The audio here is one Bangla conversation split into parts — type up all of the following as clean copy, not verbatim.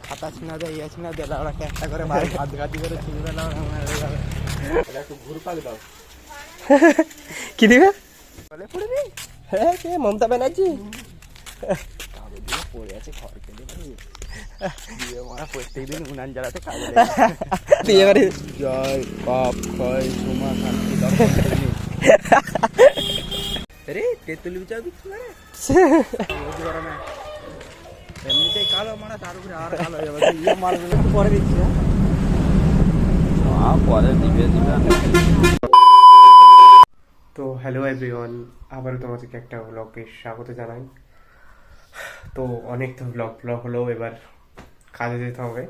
খাতা ছিনা দেয় ইয়ে ছিনা দিলে ওরা একটা করে হাত গাদি করে ছিনবে না এটা একটু ঘুরপাক দাও কি দিবে বলে পড়বি হ্যাঁ কে মমতা ব্যানার্জি কাগজ দিয়ে পড়ে আছে ঘর কেটে দিয়ে মারা প্রত্যেকদিন উনান জ্বালাতে কাজে দিয়ে এবারে জয় পাপ ক্ষয় সোমা শান্তি রে তেঁতুল বিচার দিচ্ছি মানে গরমে এমনিতেই কালো মারা তার উপরে আর কালো হয়ে যাবে ইয়ে মালগুলো একটু পরে দিচ্ছি পরে দিবে তো হ্যালো এভরিওয়ান, আবারও তোমাদেরকে একটা ব্লগে স্বাগত জানাই। তো অনেক তো ব্লগ হলো, এবার কাজে যেতে হবে।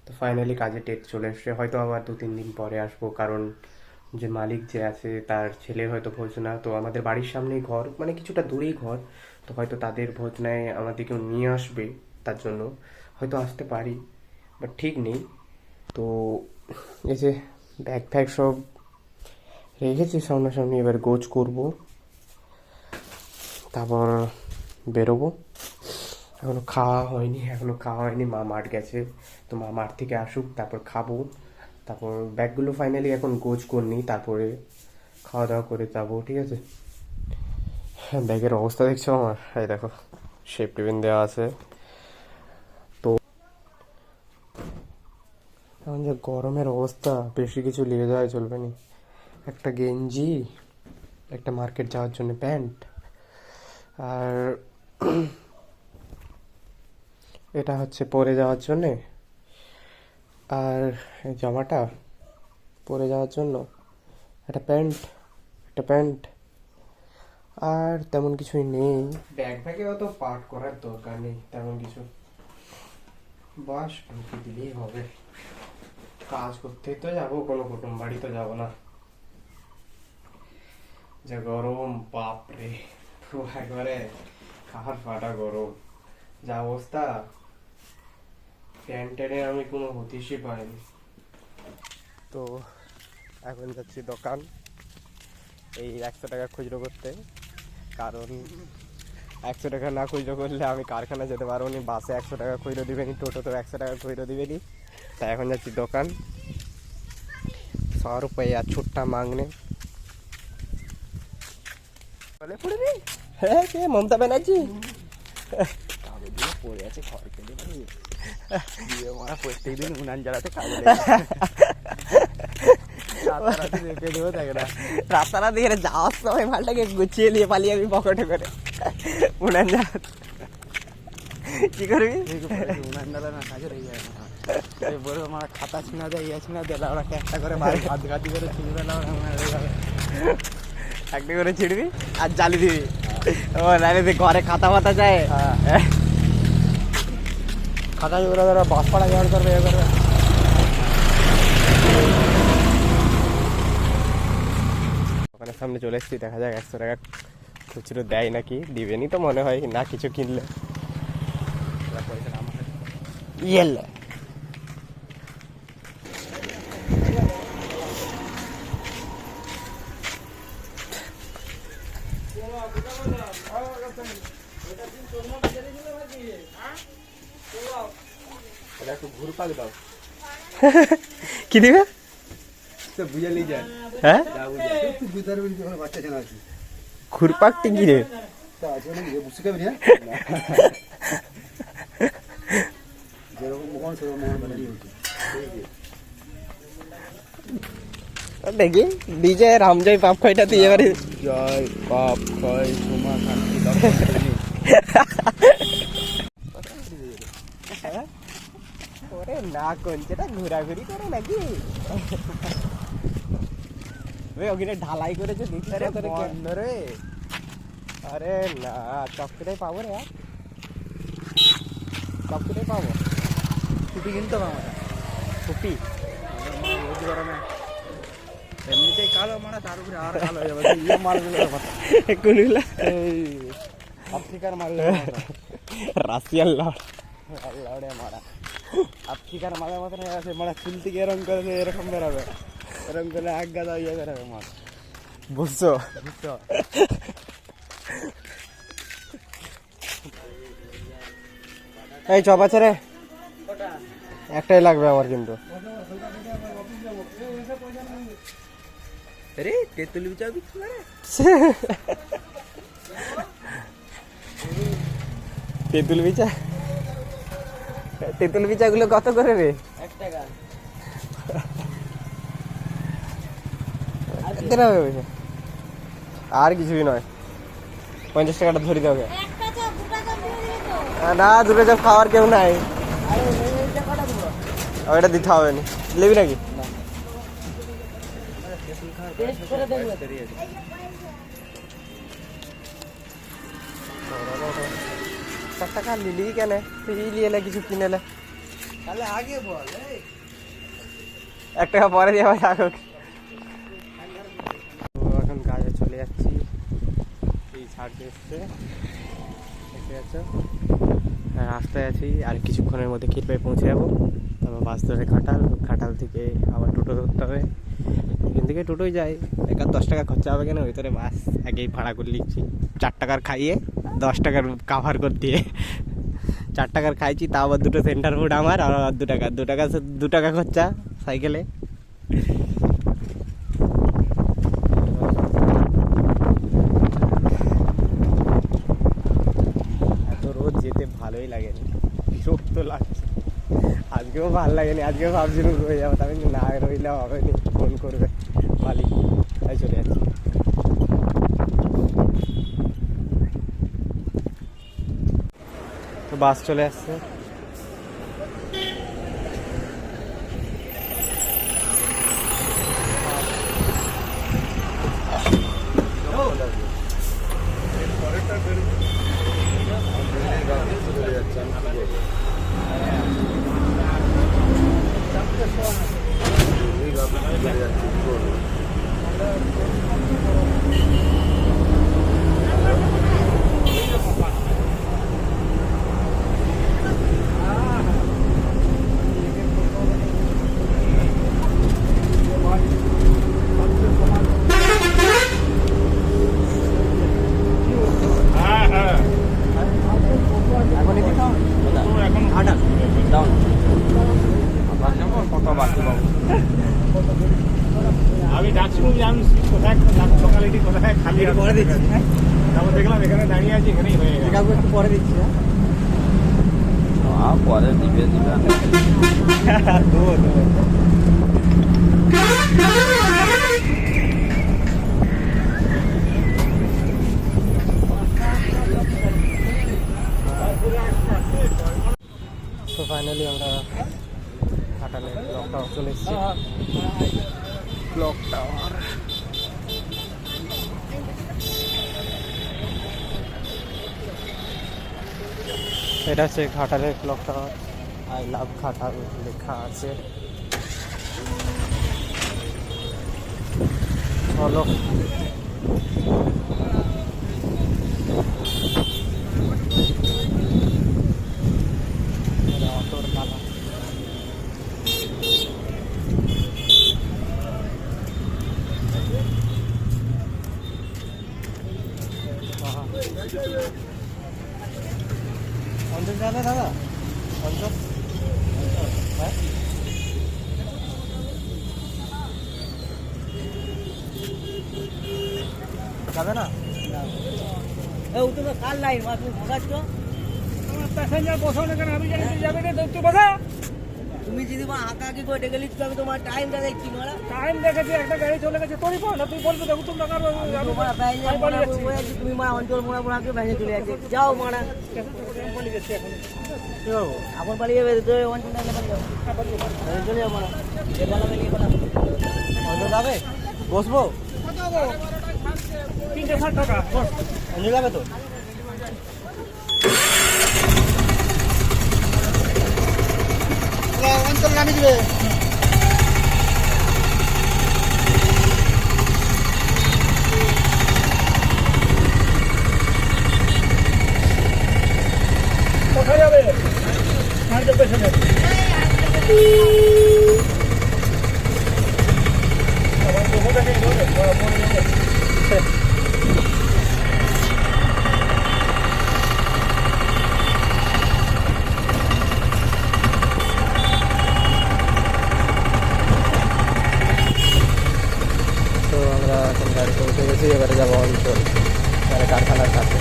তো ফাইনালি কাজে ডেট চলে এসছে, হয়তো আবার 2-3 দিন পরে আসবো, কারণ যে মালিক যে আছে তার ছেলের হয়তো ভোজ না। তো আমাদের বাড়ির সামনেই ঘর, মানে কিছুটা দূরেই ঘর, তো হয়তো তাদের ভোজ নেয় আমাদেরকেও নিয়ে আসবে, তার জন্য হয়তো আসতে পারি, বাট ঠিক নেই। তো এই যে ব্যাগ ফ্যাগ সব রেখেছি সামনাসামনি, এবার গোছ করব, তারপর বেরোবো। এখনো খাওয়া হয়নি, মা মাঠ গেছে, তো মা মাঠ থেকে আসুক তারপর খাবো, তারপর ব্যাগগুলো ফাইনালি এখন গোছ করনি, তারপরে খাওয়া দাওয়া করে যাবো, ঠিক আছে। ব্যাগের অবস্থা দেখছো আমার, এই দেখো শেপ টিফিন দেওয়া আছে। তো এখন যে গরমের অবস্থা, বেশি কিছু নিয়ে যাওয়া চলবে না। একটা গেঞ্জি, একটা মার্কেট যাওয়ার জন্য প্যান্ট, আর এটা হচ্ছে পরে যাওয়ার জন্যে, আর এই জামাটা পরে যাওয়ার জন্য একটা প্যান্ট, আর তেমন কিছুই নেই। ব্যাগ ব্যাগে অত পার্ট করার দরকার নেই তেমন কিছু, বাস ঢুকে দিলেই হবে। কাজ করতে তো যাবো, কোনো কুটুম বাড়ি তো যাবো না। যা গরম, বাপরে, একবারে কাহার ফাটা গরম, যা অবস্থা, ফ্যান ট্যানে আমি কোনো হতিশই পাইনি। তো এখন যাচ্ছি দোকান, এই 100 টাকা খুচরো করতে, কারণ 100 টাকা না খুচরো করলে আমি কারখানা যেতে পারবো না। বাসে 100 টাকা খুচরো দিবেনি, টোটোতে 100 টাকা খুচরো দিবেনি, তাই এখন যাচ্ছি দোকান। 100 रुपया छुट्टा मांगने। বলে পড়বি হ্যাঁ কে মমতা ব্যানার্জি কাগজ দিয়ে পড়ে আছে ঘর কেটে দিয়ে মারা প্রত্যেকদিন উনান জ্বালাতে কাজে রাস্তাটা দিয়ে যাওয়ার সময় মালটাকে গুছিয়ে নিয়ে পালিয়ে আমি পকেটে করে উনান জ্বালাতে। কি করবি উনান জ্বালা না কাজে রয়ে যায় না, বলবো আমার খাতা ছিনা দেয় ইয়ে ছিনা দিলে ওরা একটা করে হাত গাদি করে ছিনবে না একটা করে ছিড়বি আর জ্বালি দিবি। ও নাইলে ঘরে খাতা ফাতা যায়, খাতা যেগুলো ধরো বাস পাড়া যাওয়ার করবে এ করবে। দোকানের সামনে চলে এসেছি, দেখা যাক 100 টাকা খুচরো দেয় নাকি, দিবেনি তো মনে হয় না কিছু কিনলে। ইয়েলে একটু ঘুরপাক দাও কি দিবে বুঝে নিয়ে যায়। হ্যাঁ বাচ্চা ছেলে আছে ঘুরপাকটি কি রে, বুঝতে পারবি না যেরকম মোহন সেরকম মোহন বানালি হচ্ছে। দেখি ডিজে রামজয় পাপ খয়টা দিয়ে এবারে জয় পাপ ক্ষয় সোমা শান্তি ওরে না কোনটা ঘোরাঘুরি করে নাকি ওখানে ঢালাই করেছে দিকটারে বন্ধ রে। আরে না চকটাই পাবো রে, চকটাই পাবো। ছুটি কিনতে হবে আমরা, টুপি রোজ গরমে এমনিতেই কালো মারা তার উপরে আর কালো হয়ে যাবে ইয়ে মালগুলো কোনগুলা এই আফ্রিকার মাল রাশিয়ান লড় লড়ে মারা আফ্রিকার মালের মতন হয়ে গেছে, মানে চুল থেকে এরকম করেছে, এরকম বেরোবে, এরকম করে এক গাদা ইয়ে বেরোবে মাছ, বুঝছো বুঝছো। এই চপ আছে রে, একটাই লাগবে আমার কিন্তু। আরে তেঁতুল বিচা বিক্রি করে? তেঁতুল বিচা, তেঁতুল বিচাগুলো কত করে রে? 1 টাকা। আর কিছুই নয়, 50 টাকাটা ধরে দেবে। না, দুটো চাপ খাওয়ার কেউ নাই, ওইটা দিতে হবে না। নেবি নাকি? টাকা নিলি কেন? তুই নিয়ে এলে কিছু কিনে এলে। তাহলে আগে বল। 1 টাকা পরে দিয়ে আবার থাকুক। এখন কাজে চলে যাচ্ছি, এই ছাড়তে এসছে, দেখতে পাচ্ছ। রাস্তায় আছি, আর কিছুক্ষণের মধ্যে ক্ষীরপাই পৌঁছে যাবো। তারপর বাস ধরে খাটাল থেকে আবার টোটো ধরতে হবে। এখান থেকে টোটোই যাই, 10 টাকা খরচা হবে কেন, ভিতরে বাস আগেই ভাড়া করে নিচ্ছি। 4 টাকার খাইয়ে 10 টাকার কাভার করে দিয়ে 4 টাকার খাইছি, তা আবার দুটো সেন্টার ফুড আমার, আর 2 টাকা খরচা সাইকেলে। এত রোজ যেতে ভালোই লাগেনি, বিরক্ত লাগছে। আজকেও ভালো লাগেনি, আজকেও ভাবছিলাম রয়ে যাবো, আমি না রইলে হবে নি, ফোন করবে মালিক, তাই চলে যাচ্ছি। তো বাস চলে আসছে। আমি ডাকছিলাম যে আমি কোথায় লোকালিটি কোথায় খালি পরে দিচ্ছি। তারপর দেখলাম এখানে দাঁড়িয়ে আছি, এখানেই হয়ে গেছে। একটু পরে দিচ্ছি। পরে দিবে তো ফাইনালি আমরা ঘাটালে ক্লক টাওয়ার চলে এসেছি। ক্লক টাওয়ার, এটা হচ্ছে ঘাটালের clock tower. I love Ghatal লেখা আছে। চলো অটোর পালা। অঞ্চল যাবে দাদা? অঞ্চল হ্যাঁ, যাবে না? তুমি কার লাইন তুমি ভোগাচ্ছ? প্যাসেঞ্জার বসাও না কেন, আমি জানি তুই যাবি না, তুই বসা। তুমি যদি হাঁকাহাঁকি করে ডেকে নিচ্ছ, আমি তোমার টাইমটা দেখছি। টাইম দেখেছি, একটা গাড়ি চলে গেছে, তোরই পাও না, তুই বলবি দেখো তুমি টাকা তুমি মা অঞ্চল মোড়া মোড়া ভেঙে চলে যাচ্ছে। যাও মারা কি করবো? এখন পালিয়ে যাবে, অঞ্চল চলে যাও মারা। অঞ্চল যাবে? বসবো? 360 টাকা অঞ্চল যাবে তো? অঞ্চল নামিয়ে দিবে। কোথায় যাবে? পেছনে উঠে গেছি, এবারে যাবো অঞ্চল মানে কারখানার কাছে।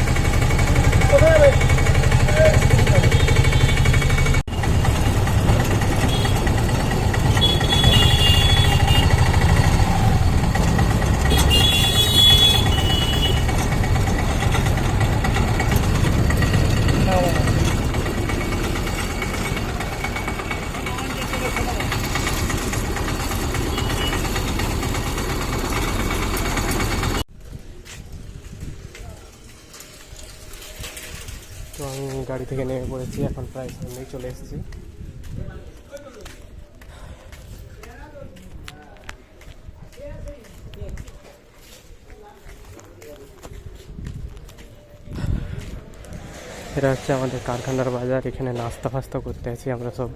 তো আমি গাড়ি থেকে নেমে পড়েছি, এখন প্রায় সামনেই চলে এসেছি। এটা হচ্ছে আমাদের কারখানার বাজার, এখানে নাস্তা ফাস্তা করতে আছি আমরা সব।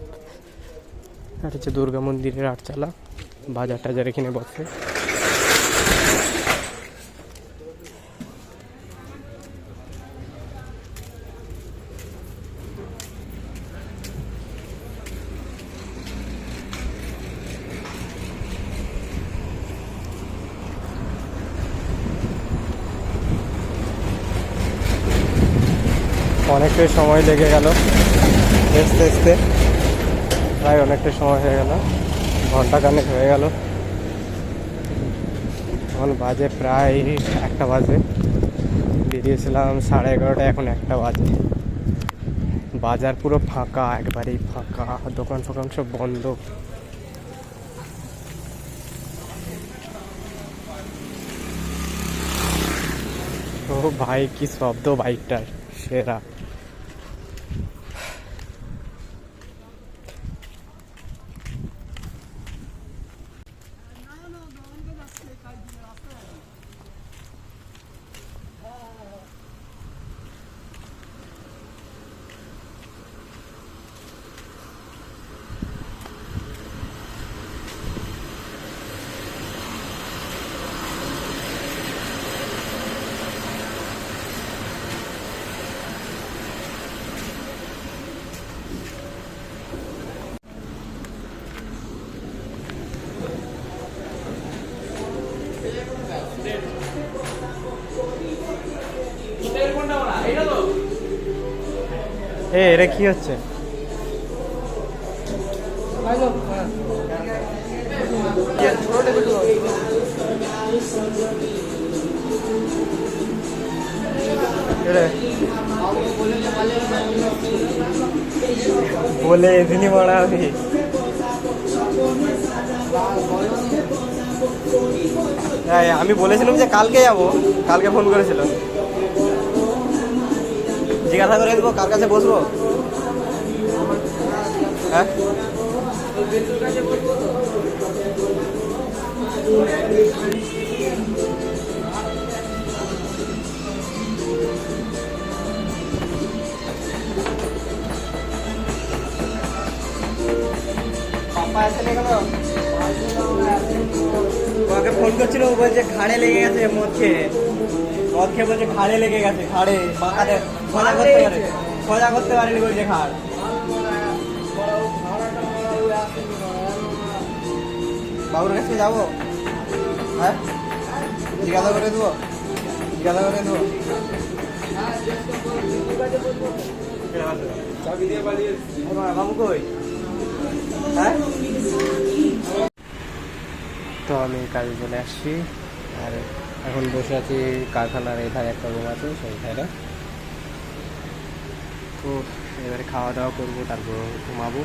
এটা হচ্ছে দুর্গা মন্দিরের আটচালা, বাজার টাজার এখানে বসে। অনেকটাই সময় লেগে গেল আসতে আসতে, প্রায় অনেকটা সময় হয়ে গেল, ঘন্টা খানেক হয়ে গেল। এখন বাজে প্রায় 1টা বাজে, বেরিয়েছিলাম 11:30, এখন 1টা বাজে। বাজার পুরো ফাঁকা, একবারেই ফাঁকা, দোকান ফোকান সব বন্ধ। ও ভাই কি শব্দ বাইকটার, সেরা। এটা কি হচ্ছে? বলে এদিনই মারা আমি আমি বলেছিলাম যে কালকে যাবো, কালকে ফোন করেছিল, জিজ্ঞাসা করে দেবো কার কাছে বসবো। হ্যাঁ ওকে ফোন করছিল, ও বলছে ঘাড়ে লেগে গেছে, মদ খেয়ে বলছে ঘাড়ে লেগে গেছে, ঘাড়ে বাঁকাতে সোজা করতে পারেনি বলছে ঘাড়। বাবুর কাছে যাবো, হ্যাঁ জিজ্ঞাসা করে দেবো, বাবু কই? হ্যাঁ তো আমি কাজে চলে আসছি, আর এখন বসে আছি কারখানার এই ধারে একটা রুম আছে সেই ধারে। তো এবারে খাওয়া দাওয়া করবো, তারপর ঘুমাবো।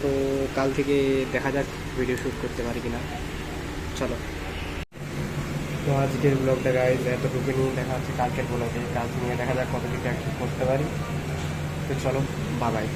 তো কাল থেকে দেখা যাক ভিডিও শ্যুট করতে পারি কিনা, চলো। তো আজকের ব্লগটা গাইজ এতটুকু নিয়ে, দেখা হচ্ছে কালকের ব্লগে। কাল নিয়ে দেখা যাক কত কিছু করতে পারি। তো চলো, বাই বাই।